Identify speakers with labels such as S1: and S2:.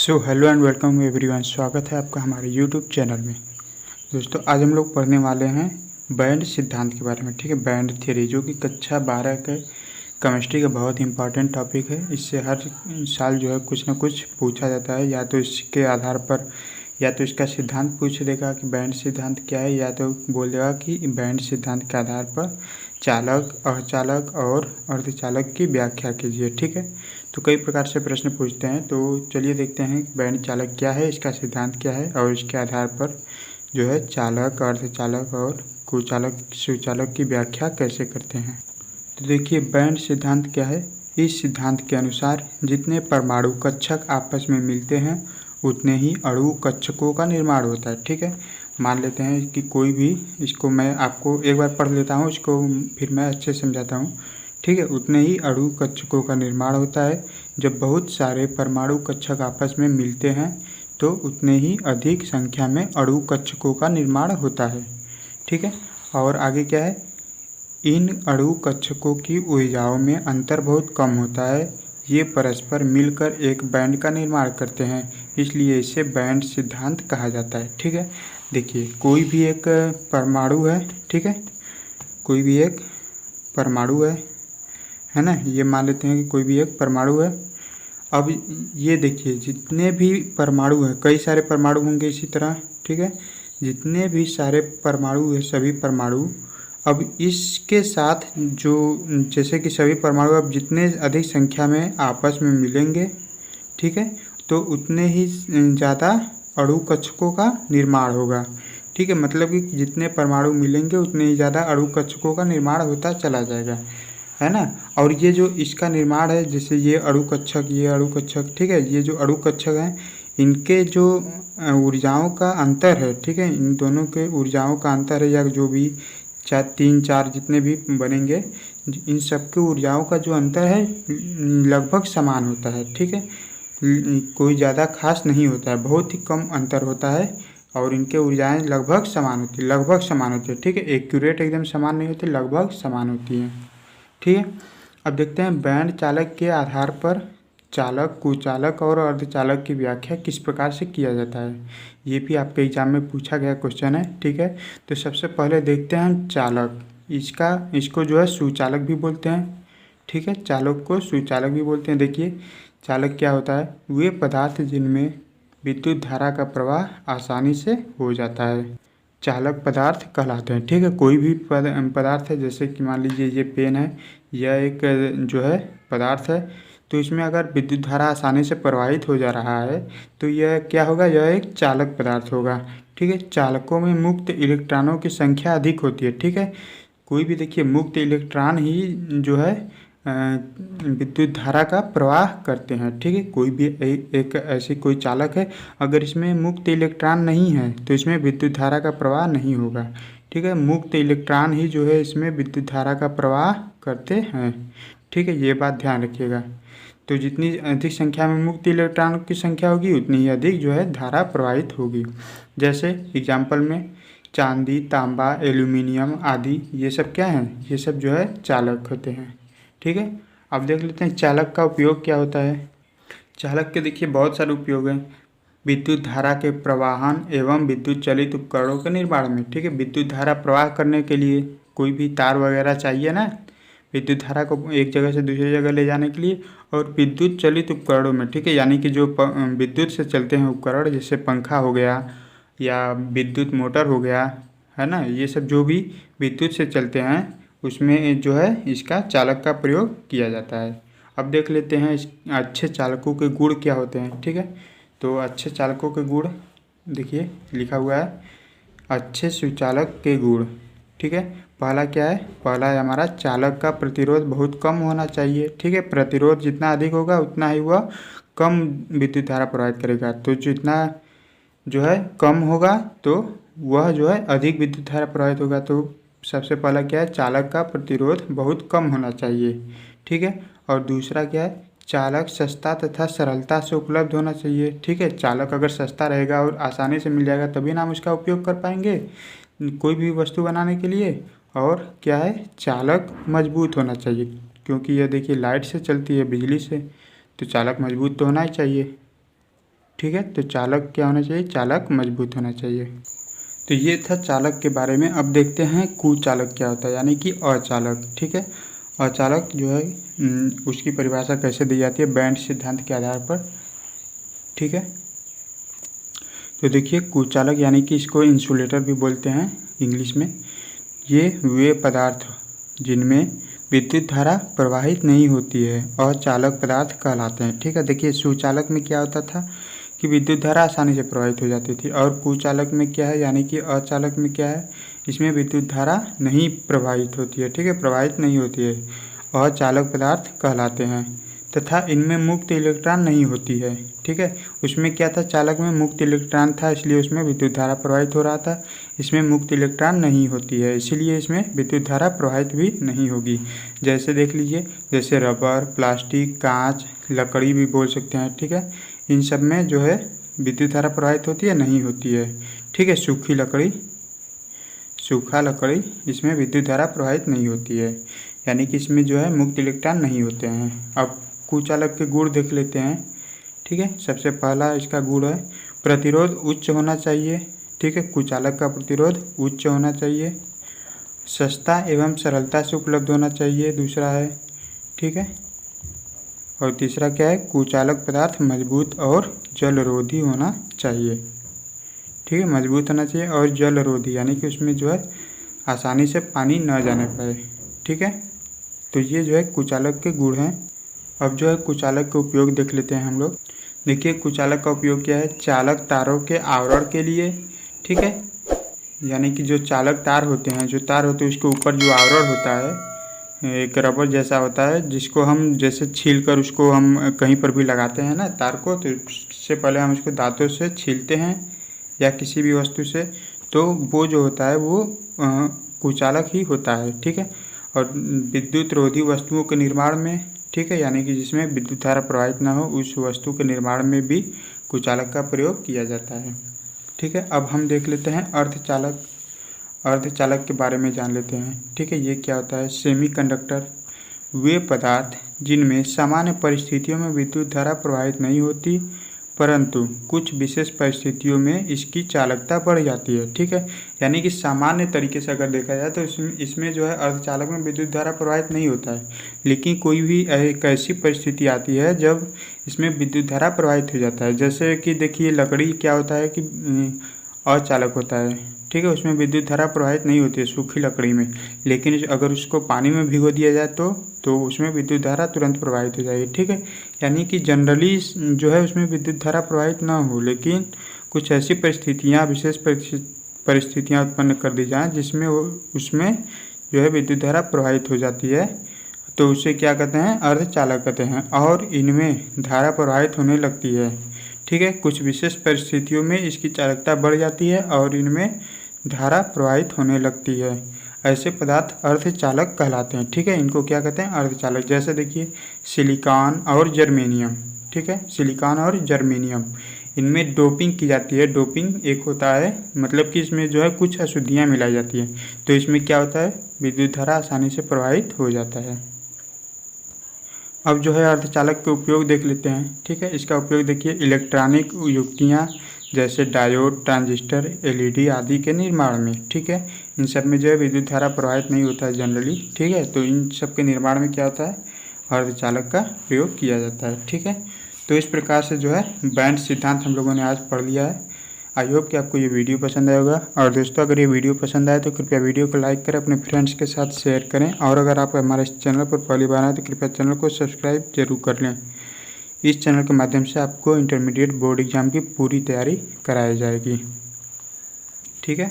S1: So hello and welcome everyone. स्वागत है आपका हमारे यूट्यूब चैनल में। दोस्तों आज हम लोग पढ़ने वाले हैं बैंड सिद्धांत के बारे में। ठीक है, बैंड थ्योरी जो कि कक्षा 12 के केमिस्ट्री का बहुत इंपॉर्टेंट टॉपिक है। इससे हर साल जो है कुछ ना कुछ पूछा जाता है, या तो इसके आधार पर या तो इसका सिद्धांत पूछ देगा कि बैंड सिद्धांत क्या है, या तो बोल देगा कि बैंड सिद्धांत के आधार पर चालक, अर्धचालक और अर्धचालक की व्याख्या कीजिए। ठीक है, तो कई प्रकार से प्रश्न पूछते हैं। तो चलिए देखते हैं बैंड चालक क्या है, इसका सिद्धांत क्या है और इसके आधार पर जो है चालक, अर्धचालक और कुचालक, सुचालक की व्याख्या कैसे करते हैं। तो देखिए बैंड सिद्धांत क्या है। इस सिद्धांत के अनुसार जितने परमाणु कक्षक आपस में मिलते हैं उतने ही अणु कक्षकों का निर्माण होता है। ठीक है, मान लेते हैं कि कोई भी, इसको मैं आपको एक बार पढ़ लेता हूँ, इसको फिर मैं अच्छे से समझाता हूँ। ठीक है, उतने ही अणु कक्षकों का निर्माण होता है। जब बहुत सारे परमाणु कक्षक आपस में मिलते हैं तो उतने ही अधिक संख्या में अणु कक्षकों का निर्माण होता है। ठीक है, और आगे क्या है, इन अणु कक्षकों की ऊर्जाओं में अंतर बहुत कम होता है। ये परस्पर मिलकर एक बैंड का निर्माण करते हैं, इसलिए इसे बैंड सिद्धांत कहा जाता है। ठीक है, देखिए कोई भी एक परमाणु है। ठीक है, कोई भी एक परमाणु है ना, ये मान लेते हैं कि कोई भी एक परमाणु है। अब ये देखिए जितने भी परमाणु हैं, कई सारे परमाणु होंगे इसी तरह। ठीक है, जितने भी सारे परमाणु हैं, सभी परमाणु अब इसके साथ जो, जैसे कि सभी परमाणु अब जितने अधिक संख्या में आपस में मिलेंगे, ठीक है, तो उतने ही ज़्यादा अणु कक्षकों का निर्माण होगा। ठीक है, मतलब कि जितने परमाणु मिलेंगे उतने ही ज़्यादा अणु कक्षकों का निर्माण होता चला जाएगा, है ना। और ये जो इसका निर्माण है, जैसे ये अणु कक्षक, ये अणु कक्षक, ठीक है, ये जो अणु कक्षक हैं इनके जो ऊर्जाओं का अंतर है, ठीक है, इन दोनों के ऊर्जाओं का अंतर है, या जो भी तीन चार जितने भी बनेंगे, इन सबके ऊर्जाओं का जो अंतर है लगभग समान होता है। ठीक है, कोई ज़्यादा खास नहीं होता है, बहुत ही कम अंतर होता है और इनके ऊर्जाएं लगभग समान होती है, लगभग समान होती है। ठीक है, एक्यूरेट एकदम समान नहीं होती, लगभग समान होती है। ठीक है, अब देखते हैं बैंड चालक के आधार पर चालक, कुचालक और अर्धचालक की व्याख्या किस प्रकार से किया जाता है। ये भी आपके एग्जाम में पूछा गया क्वेश्चन है। ठीक है, तो सबसे पहले देखते हैं चालक। इसको जो है सुचालक भी बोलते हैं। ठीक है, चालक को सुचालक भी बोलते हैं। देखिए चालक क्या होता है, वे पदार्थ जिनमें विद्युत धारा का प्रवाह आसानी से हो जाता है, चालक पदार्थ कहलाते हैं। ठीक है, कोई भी पदार्थ है, जैसे कि मान लीजिए ये पेन है, यह एक जो है पदार्थ है, तो इसमें अगर विद्युत धारा आसानी से प्रवाहित हो जा रहा है तो यह क्या होगा, यह एक चालक पदार्थ होगा। ठीक है, चालकों में मुक्त इलेक्ट्रॉनों की संख्या अधिक होती है। ठीक है, कोई भी देखिए मुक्त इलेक्ट्रॉन ही जो है विद्युत धारा का प्रवाह करते हैं। ठीक है, कोई भी एक ऐसी कोई चालक है, अगर इसमें मुक्त इलेक्ट्रॉन नहीं है तो इसमें विद्युत धारा का प्रवाह नहीं होगा। ठीक है, मुक्त इलेक्ट्रॉन ही जो है इसमें विद्युत धारा का प्रवाह करते हैं। ठीक है, ये बात ध्यान रखिएगा। तो जितनी अधिक संख्या में मुक्त इलेक्ट्रॉन की संख्या होगी उतनी ही अधिक जो है धारा प्रवाहित होगी। जैसे एग्जाम्पल में चांदी, तांबा, एल्यूमिनियम आदि, ये सब क्या हैं, ये सब जो है चालक होते हैं। ठीक है, अब देख लेते हैं चालक का उपयोग क्या होता है। चालक के देखिए बहुत सारे उपयोग हैं। विद्युत धारा के प्रवाहन एवं विद्युत चलित उपकरणों के निर्माण में। ठीक है, विद्युत धारा प्रवाह करने के लिए कोई भी तार वगैरह चाहिए ना, विद्युत धारा को एक जगह से दूसरी जगह ले जाने के लिए। और विद्युत चलित उपकरणों में, ठीक है, यानी कि जो विद्युत से चलते हैं उपकरण, जैसे पंखा हो गया या विद्युत मोटर हो गया, है ना, ये सब जो भी विद्युत से चलते हैं उसमें जो है इसका चालक का प्रयोग किया जाता है। अब देख लेते हैं इस अच्छे चालकों के गुण क्या होते हैं। ठीक है, तो अच्छे चालकों के गुण देखिए लिखा हुआ है, अच्छे सुचालक के गुण। ठीक है, पहला क्या है, पहला है हमारा चालक का प्रतिरोध बहुत कम होना चाहिए। ठीक है, प्रतिरोध जितना अधिक होगा उतना ही वह कम विद्युत धारा प्रवाहित करेगा, तो जितना जो है कम होगा तो वह जो है अधिक विद्युत धारा प्रवाहित होगा। तो सबसे पहला क्या है, चालक का प्रतिरोध बहुत कम होना चाहिए। ठीक है, और दूसरा क्या है, चालक सस्ता तथा सरलता से उपलब्ध होना चाहिए। ठीक है, चालक अगर सस्ता रहेगा और आसानी से मिल जाएगा तभी ना हम उसका उपयोग कर पाएंगे कोई भी वस्तु बनाने के लिए। और क्या है, चालक मजबूत होना चाहिए, क्योंकि यह देखिए लाइट से चलती है, बिजली से, तो चालक मजबूत तो होना ही चाहिए। ठीक है। तो चालक क्या होना चाहिए, चालक मजबूत होना चाहिए। तो ये था चालक के बारे में। अब देखते हैं कुचालक क्या होता है, यानी कि अचालक। ठीक है, अचालक जो है उसकी परिभाषा कैसे दी जाती है, बैंड सिद्धांत के आधार पर। ठीक है, तो देखिए कुचालक यानी कि इसको इंसुलेटर भी बोलते हैं इंग्लिश में। ये वे पदार्थ जिनमें विद्युत धारा प्रवाहित नहीं होती है अचालक पदार्थ कहलाते हैं। ठीक है, देखिए सुचालक में क्या होता था कि विद्युत धारा आसानी से प्रवाहित हो जाती थी, और कुचालक में क्या है, यानी कि अचालक में क्या है, इसमें विद्युत धारा नहीं प्रवाहित होती है। ठीक है, प्रवाहित नहीं होती है, अचालक पदार्थ कहलाते हैं। तथा इनमें मुक्त इलेक्ट्रॉन नहीं होती है। ठीक है, उसमें क्या था, चालक में मुक्त इलेक्ट्रॉन था, इसलिए उसमें विद्युत धारा प्रवाहित हो रहा था। इसमें मुक्त इलेक्ट्रॉन नहीं होती है, इसीलिए इसमें विद्युत धारा प्रवाहित भी नहीं होगी। जैसे देख लीजिए, जैसे रबर, प्लास्टिक, कांच, लकड़ी भी बोल सकते हैं। ठीक है, इन सब में जो है विद्युत धारा प्रवाहित होती है, नहीं होती है। ठीक है, सूखा लकड़ी इसमें विद्युत धारा प्रवाहित नहीं होती है, यानी कि इसमें जो है मुक्त इलेक्ट्रॉन नहीं होते हैं। अब कुचालक के गुण देख लेते हैं। ठीक है, सबसे पहला इसका गुण है प्रतिरोध उच्च होना चाहिए। ठीक है, कुचालक का प्रतिरोध उच्च होना चाहिए। सस्ता एवं सरलता से उपलब्ध होना चाहिए, दूसरा है। ठीक है, और तीसरा क्या है, कुचालक पदार्थ मजबूत और जलरोधी होना चाहिए। ठीक है, मजबूत होना चाहिए और जलरोधी, यानी कि उसमें जो है आसानी से पानी न जाने पाए। ठीक है, तो ये जो है कुचालक के गुण हैं। अब जो है कुचालक के उपयोग देख लेते हैं हम लोग। देखिए कुचालक का उपयोग क्या है, चालक तारों के आवरण के लिए। ठीक है, यानी कि जो चालक तार होते हैं, जो तार होते हैं उसके ऊपर जो आवरण होता है, एक रबर जैसा होता है, जिसको हम जैसे छील कर उसको हम कहीं पर भी लगाते हैं ना तार को, तो उससे पहले हम उसको दांतों से छीलते हैं या किसी भी वस्तु से, तो वो जो होता है वो कुचालक ही होता है। ठीक है, और विद्युत रोधी वस्तुओं के निर्माण में, ठीक है, यानी कि जिसमें विद्युत धारा प्रवाहित ना हो, उस वस्तु के निर्माण में भी कुचालक का प्रयोग किया जाता है। ठीक है, अब हम देख लेते हैं अर्धचालक के बारे में जान लेते हैं। ठीक है, ये क्या होता है, सेमीकंडक्टर वे पदार्थ जिनमें सामान्य परिस्थितियों में विद्युत धारा प्रवाहित नहीं होती, परंतु कुछ विशेष परिस्थितियों में इसकी चालकता बढ़ जाती है। ठीक है, यानी कि सामान्य तरीके से अगर देखा जाए तो इसमें जो है अर्धचालक में विद्युत धारा प्रवाहित नहीं होता है, लेकिन कोई भी एक ऐसी परिस्थिति आती है जब इसमें विद्युत धारा प्रवाहित हो जाता है। जैसे कि देखिए लकड़ी क्या होता है कि अचालक होता है। ठीक है, उसमें विद्युत धारा प्रवाहित नहीं होती है सूखी लकड़ी में, लेकिन अगर उसको पानी में भिगो दिया जाए तो उसमें विद्युत धारा तुरंत प्रवाहित हो जाएगी। ठीक है, यानी कि जनरली जो है उसमें विद्युत धारा प्रवाहित ना हो, लेकिन कुछ ऐसी परिस्थितियाँ, विशेष परिस्थितियाँ उत्पन्न कर दी जाएँ जिसमें उसमें जो है विद्युत धारा प्रवाहित हो जाती है, तो उसे क्या कहते हैं, अर्धचालक कहते हैं, और इनमें धारा प्रवाहित होने लगती है। ठीक है, कुछ विशेष परिस्थितियों में इसकी चालकता बढ़ जाती है और इनमें धारा प्रवाहित होने लगती है। ऐसे पदार्थ अर्धचालक कहलाते हैं। ठीक है, इनको क्या कहते हैं, अर्धचालक। जैसे देखिए सिलिकॉन और जर्मेनियम। ठीक है, सिलिकॉन और जर्मेनियम, इनमें डोपिंग की जाती है। डोपिंग एक होता है, मतलब कि इसमें जो है कुछ अशुद्धियाँ मिलाई जाती हैं, तो इसमें क्या होता है, विद्युत धारा आसानी से प्रवाहित हो जाता है। अब जो है अर्धचालक के उपयोग देख लेते हैं। ठीक है, इसका उपयोग देखिए इलेक्ट्रॉनिक युक्तियाँ जैसे डायोड, ट्रांजिस्टर, एलईडी आदि के निर्माण में। ठीक है, इन सब में जो है विद्युत धारा प्रवाहित नहीं होता है जनरली। ठीक है, तो इन सब के निर्माण में क्या होता है, अर्धचालक का प्रयोग किया जाता है। ठीक है, तो इस प्रकार से जो है बैंड सिद्धांत हम लोगों ने आज पढ़ लिया है। आई होप कि आपको ये वीडियो पसंद आएगा। और दोस्तों अगर ये वीडियो पसंद आए तो कृपया वीडियो को लाइक करें, अपने फ्रेंड्स के साथ शेयर करें, और अगर आप हमारे इस चैनल पर पहली बार आए तो कृपया चैनल को सब्सक्राइब जरूर कर लें। इस चैनल के माध्यम से आपको इंटरमीडिएट बोर्ड एग्जाम की पूरी तैयारी कराई जाएगी। ठीक है।